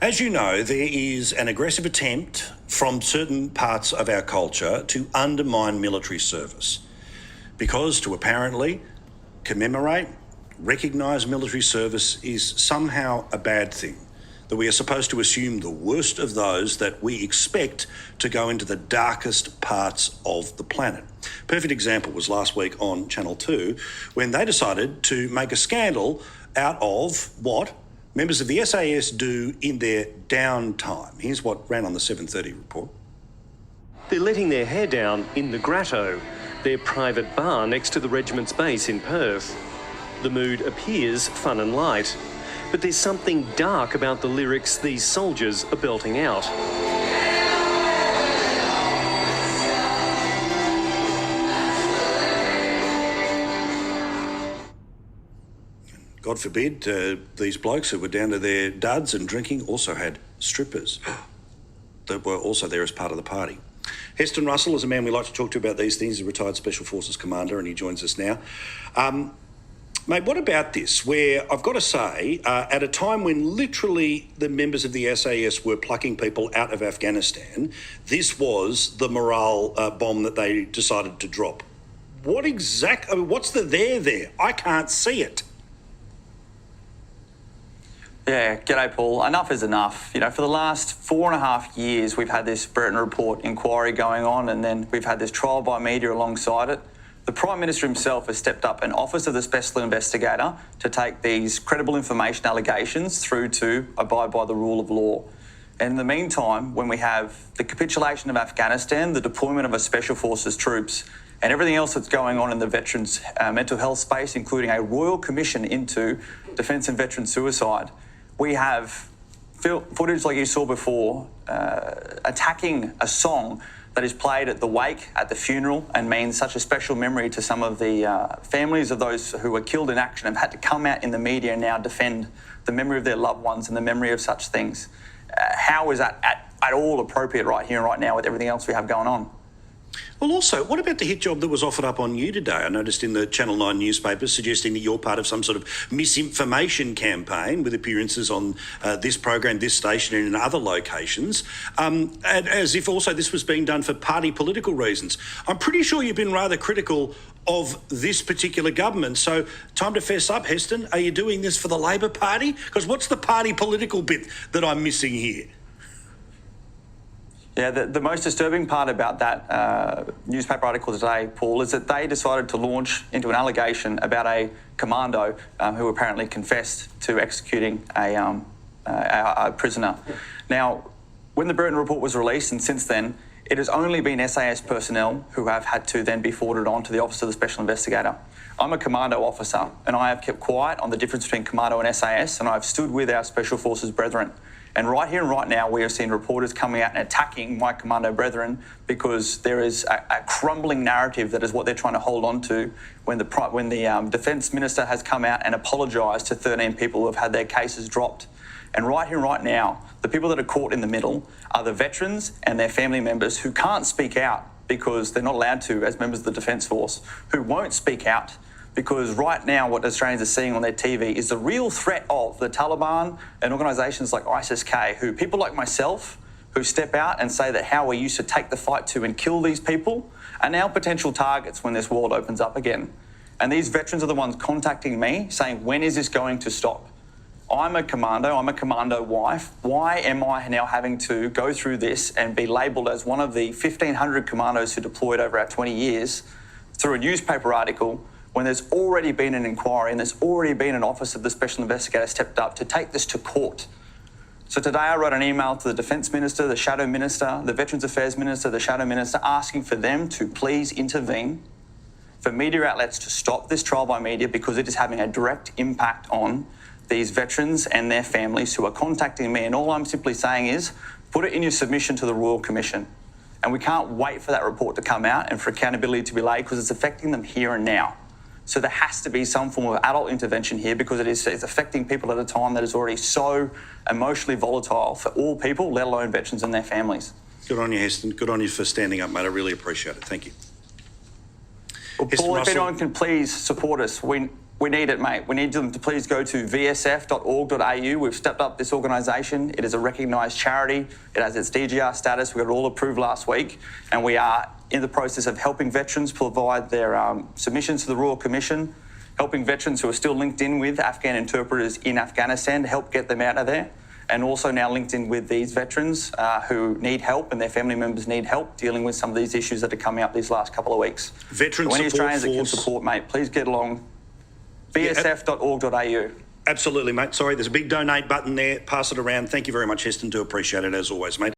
As you know, there is an aggressive attempt from certain parts of our culture to undermine military service because to apparently commemorate, recognise military service is somehow a bad thing, that we are supposed to assume the worst of those that we expect to go into the darkest parts of the planet. Perfect example was last week on Channel 2 when they decided to make a scandal out of what members of the SAS do in their downtime. Here's what ran on the 7:30 report. They're letting their hair down in the Grotto, their private bar next to the regiment's base in Perth. The mood appears fun and light, but there's something dark about the lyrics these soldiers are belting out. God forbid these blokes who were down to their duds and drinking also had strippers that were also there as part of the party. Heston Russell is a man we like to talk to about these things. He's a retired Special Forces commander and he joins us now. Mate, what about this, where I've got to say, at a time when literally the members of the SAS were plucking people out of Afghanistan, this was the morale bomb that they decided to drop. What's the there? I can't see it. Yeah, g'day Paul. Enough is enough. You know, for the last 4.5 years, we've had this Brereton Report inquiry going on, and then we've had this trial by media alongside it. The Prime Minister himself has stepped up an Office of the Special Investigator to take these credible information allegations through to abide by the rule of law. And in the meantime, when we have the capitulation of Afghanistan, the deployment of our Special Forces troops, and everything else that's going on in the veterans' mental health space, including a royal commission into defence and veteran suicide, we have footage like you saw before attacking a song that is played at the wake, at the funeral, and means such a special memory to some of the families of those who were killed in action, have had to come out in the media and now defend the memory of their loved ones and the memory of such things. How is that at all appropriate right here and right now with everything else we have going on? Well, also, what about the hit job that was offered up on you today? I noticed in the Channel 9 newspapers suggesting that you're part of some sort of misinformation campaign with appearances on this program, this station and in other locations, and as if also this was being done for party political reasons. I'm pretty sure you've been rather critical of this particular government. So time to fess up, Heston. Are you doing this for the Labor Party? Because what's the party political bit that I'm missing here? Yeah, the most disturbing part about that newspaper article today, Paul, is that they decided to launch into an allegation about a commando who apparently confessed to executing a prisoner. Now, when the Brereton Report was released, and since then, it has only been SAS personnel who have had to then be forwarded on to the Office of the Special Investigator. I'm a commando officer, and I have kept quiet on the difference between commando and SAS, and I've stood with our Special Forces brethren. And right here and right now, we have seen reporters coming out and attacking my commando brethren because there is a crumbling narrative that is what they're trying to hold on to when the Defence Minister has come out and apologised to 13 people who have had their cases dropped. And right here and right now, the people that are caught in the middle are the veterans and their family members who can't speak out because they're not allowed to as members of the Defence Force, who won't speak out because right now what Australians are seeing on their TV is the real threat of the Taliban and organisations like ISIS-K, who people like myself who step out and say that how we used to take the fight to and kill these people are now potential targets when this world opens up again. And these veterans are the ones contacting me saying, when is this going to stop? I'm a commando wife. Why am I now having to go through this and be labelled as one of the 1,500 commandos who deployed over our 20 years through a newspaper article when there's already been an inquiry and there's already been an Office of the Special Investigator stepped up to take this to court? So today I wrote an email to the Defence Minister, the Shadow Minister, the Veterans Affairs Minister, the Shadow Minister, asking for them to please intervene, for media outlets to stop this trial by media because it is having a direct impact on these veterans and their families who are contacting me. And all I'm simply saying is, put it in your submission to the Royal Commission. And we can't wait for that report to come out and for accountability to be laid because it's affecting them here and now. So there has to be some form of adult intervention here because it's affecting people at a time that is already so emotionally volatile for all people, let alone veterans and their families. Good on you, Heston. Good on you for standing up, mate. I really appreciate it. Thank you. Well, Paul, if anyone can please support us. We We need it, mate. We need them to please go to vsf.org.au. We've stepped up this organisation. It is a recognised charity. It has its DGR status. We got it all approved last week. And we are in the process of helping veterans provide their submissions to the Royal Commission, helping veterans who are still linked in with Afghan interpreters in Afghanistan to help get them out of there. And also now linked in with these veterans who need help and their family members need help dealing with some of these issues that are coming up these last couple of weeks. Veteran so any support Australians that can force. support, mate, please get along. vsf.org.au. Absolutely, mate. Sorry, there's a big donate button there. Pass it around. Thank you very much, Heston. Do appreciate it as always, mate.